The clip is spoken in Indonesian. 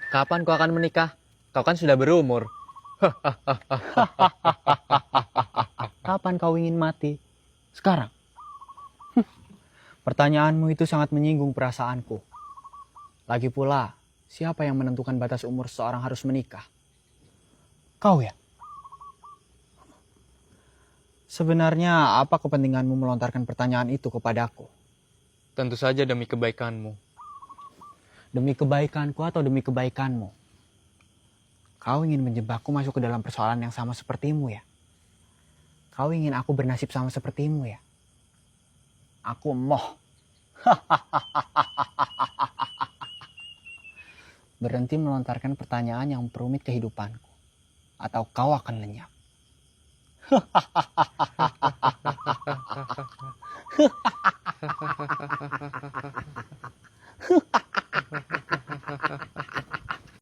Kapan kau akan menikah? Kau kan sudah berumur. Kapan kau ingin mati? Sekarang. Pertanyaanmu itu sangat menyinggung perasaanku. Lagi pula, siapa yang menentukan batas umur seseorang harus menikah? Kau ya? Sebenarnya apa kepentinganmu melontarkan pertanyaan itu kepadaku? Tentu saja demi kebaikanmu. Demi kebaikanku atau demi kebaikanmu? Kau ingin menjebakku masuk ke dalam persoalan yang sama sepertimu ya? Kau ingin aku bernasib sama sepertimu ya? Aku emoh. Berhenti melontarkan pertanyaan yang memperumit kehidupanku. Atau kau akan lenyap.